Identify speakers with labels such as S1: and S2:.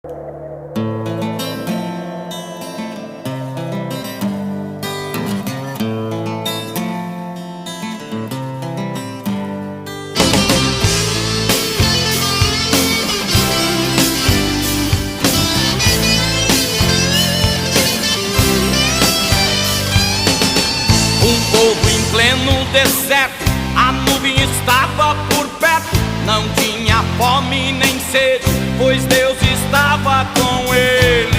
S1: Um povo em pleno deserto, a nuvem estava por perto. Não tinha fome nem sede, pois Deus estava com ele.